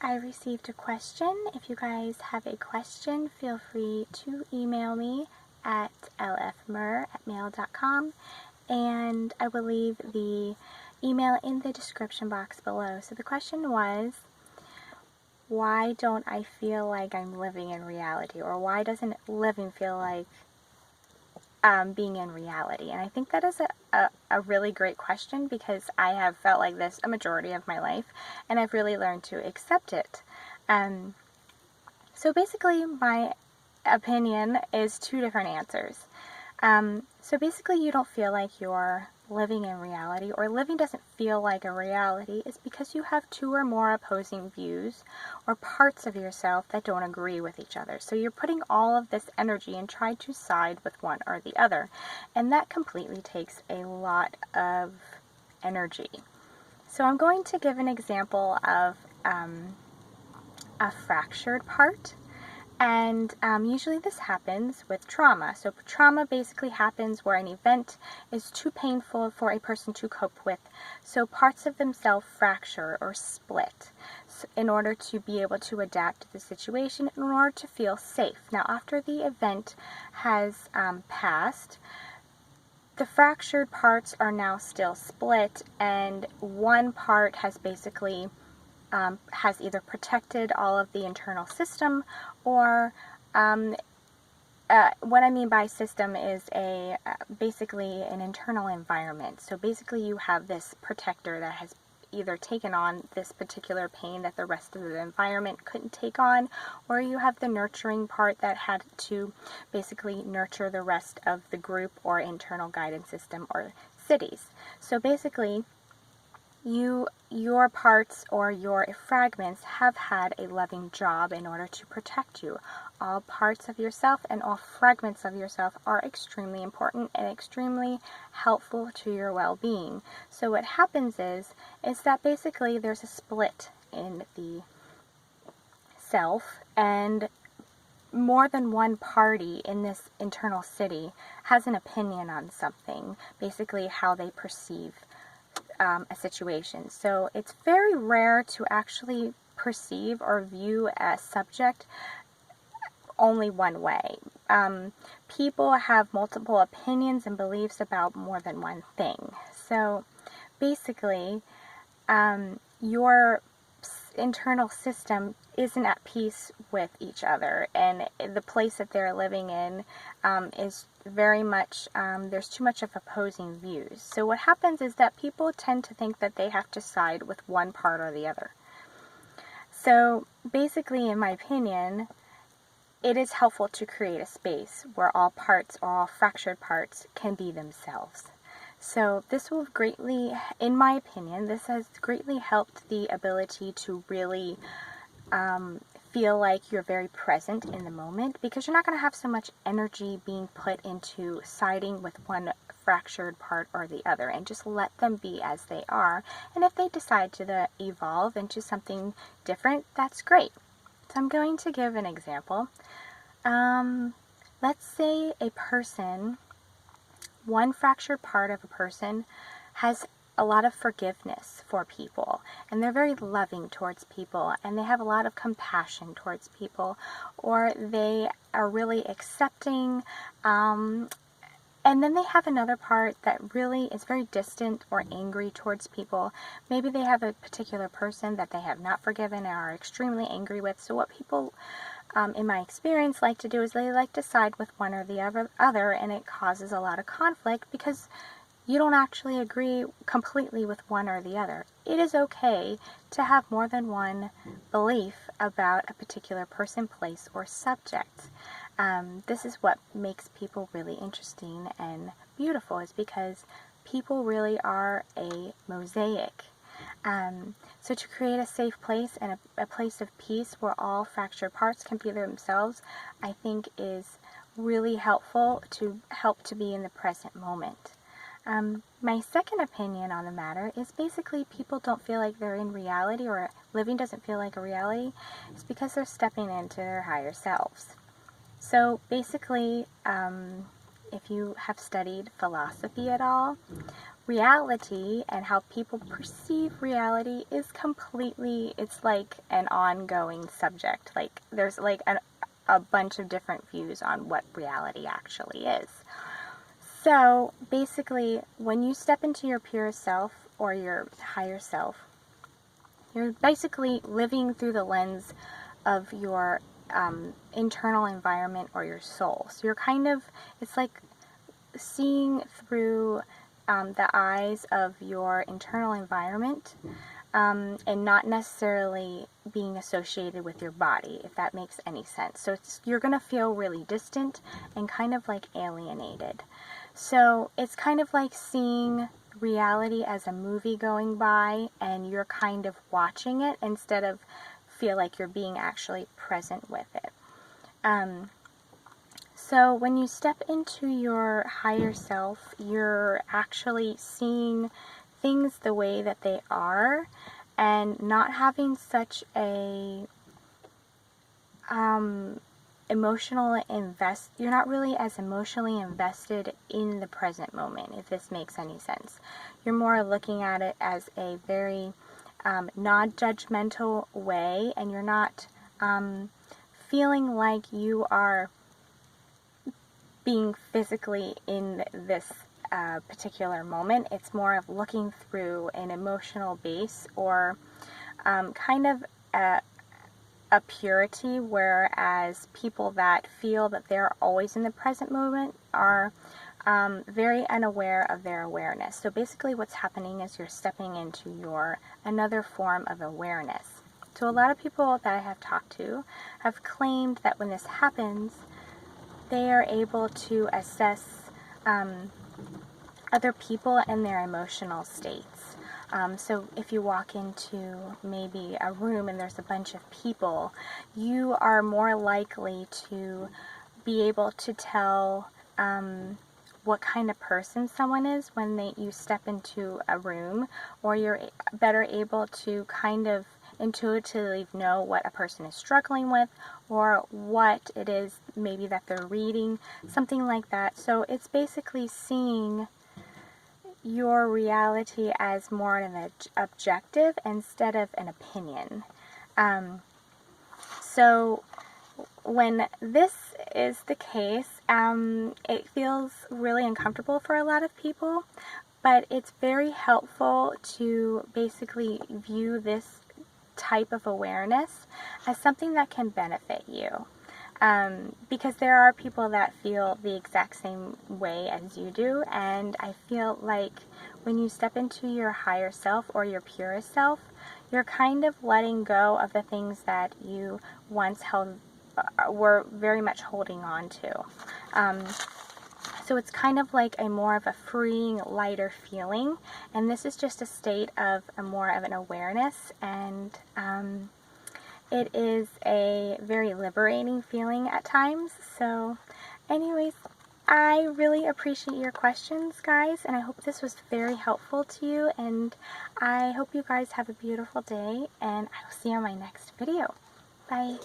I received a question. If you guys have a question, feel free to email me at elephmyrrh@mail.com, and I will leave the email in the description box below. So the question was, why don't I feel like I'm living in reality? Or why doesn't living feel like being in reality? And I think that is a really great question, because I have felt like this a majority of my life, and I've really learned to accept it. So basically, my opinion is two different answers. So basically, you don't feel like you're living in reality, or living doesn't feel like a reality, is because you have two or more opposing views or parts of yourself that don't agree with each other. So you're putting all of this energy and try to side with one or the other, and that completely takes a lot of energy. So I'm going to give an example of a fractured part. And usually this happens with trauma. So trauma basically happens where an event is too painful for a person to cope with. So parts of themselves fracture or split in order to be able to adapt to the situation, in order to feel safe. Now, after the event has passed, the fractured parts are now still split, and one part has basically has either protected all of the internal system, or what I mean by system is basically an internal environment. So basically you have this protector that has either taken on this particular pain that the rest of the environment couldn't take on, or you have the nurturing part that had to basically nurture the rest of the group or internal guidance system or cities. So basically, your parts or your fragments have had a loving job in order to protect you. All parts of yourself and all fragments of yourself are extremely important and extremely helpful to your well-being. So what happens is that basically there's a split in the self, and more than one party in this internal city has an opinion on something, basically how they perceive a situation. So it's very rare to actually perceive or view a subject only one way. People have multiple opinions and beliefs about more than one thing. So basically, your internal system isn't at peace with each other, and the place that they're living in is very much, there's too much of opposing views. So what happens is that people tend to think that they have to side with one part or the other. So basically, in my opinion, it is helpful to create a space where all parts or all fractured parts can be themselves. So this will greatly, in my opinion, this has greatly helped the ability to really feel like you're very present in the moment, because you're not going to have so much energy being put into siding with one fractured part or the other, and just let them be as they are. And if they decide to evolve into something different, that's great. So I'm going to give an example. Let's say a person, one fractured part of a person has a lot of forgiveness for people, and they're very loving towards people, and they have a lot of compassion towards people, or they are really accepting, and then they have another part that really is very distant or angry towards people. Maybe they have a particular person that they have not forgiven and are extremely angry with. So what people, in my experience, like to do is they like to side with one or the other, and it causes a lot of conflict, because you don't actually agree completely with one or the other. It is okay to have more than one belief about a particular person, place, or subject. This is what makes people really interesting and beautiful, is because people really are a mosaic. So to create a safe place and a place of peace where all fractured parts can be themselves, I think is really helpful to help to be in the present moment. My second opinion on the matter is basically people don't feel like they're in reality, or living doesn't feel like a reality. It's because they're stepping into their higher selves. So basically, if you have studied philosophy at all, reality and how people perceive reality is completely, it's like an ongoing subject. Like there's like a bunch of different views on what reality actually is. So basically, when you step into your pure self or your higher self, you're basically living through the lens of your internal environment or your soul. So you're kind of, it's like seeing through the eyes of your internal environment, and not necessarily being associated with your body, if that makes any sense. So you're going to feel really distant and kind of like alienated. So it's kind of like seeing reality as a movie going by, and you're kind of watching it instead of feel like you're being actually present with it. So when you step into your higher self, you're actually seeing things the way that they are, and not having such a you're not really as emotionally invested in the present moment, if this makes any sense. You're more looking at it as a very non-judgmental way, and you're not feeling like you are being physically in this particular moment. It's more of looking through an emotional base, or kind of a purity, whereas people that feel that they're always in the present moment are very unaware of their awareness. So basically what's happening is you're stepping into your another form of awareness. So a lot of people that I have talked to have claimed that when this happens, they are able to assess other people and their emotional states. So if you walk into maybe a room and there's a bunch of people, you are more likely to be able to tell what kind of person someone is when you step into a room, or you're better able to kind of intuitively know what a person is struggling with, or what it is maybe that they're reading, something like that. So it's basically seeing your reality as more of an objective instead of an opinion. So when this is the case, it feels really uncomfortable for a lot of people, but it's very helpful to basically view this type of awareness as something that can benefit you. Because there are people that feel the exact same way as you do, and I feel like when you step into your higher self or your purest self, you're kind of letting go of the things that you once were very much holding on to. So it's kind of like a more of a freeing, lighter feeling, and this is just a state of more of an awareness, and it is a very liberating feeling at times. So anyways, I really appreciate your questions, guys, and I hope this was very helpful to you, and I hope you guys have a beautiful day, and I will see you on my next video. Bye.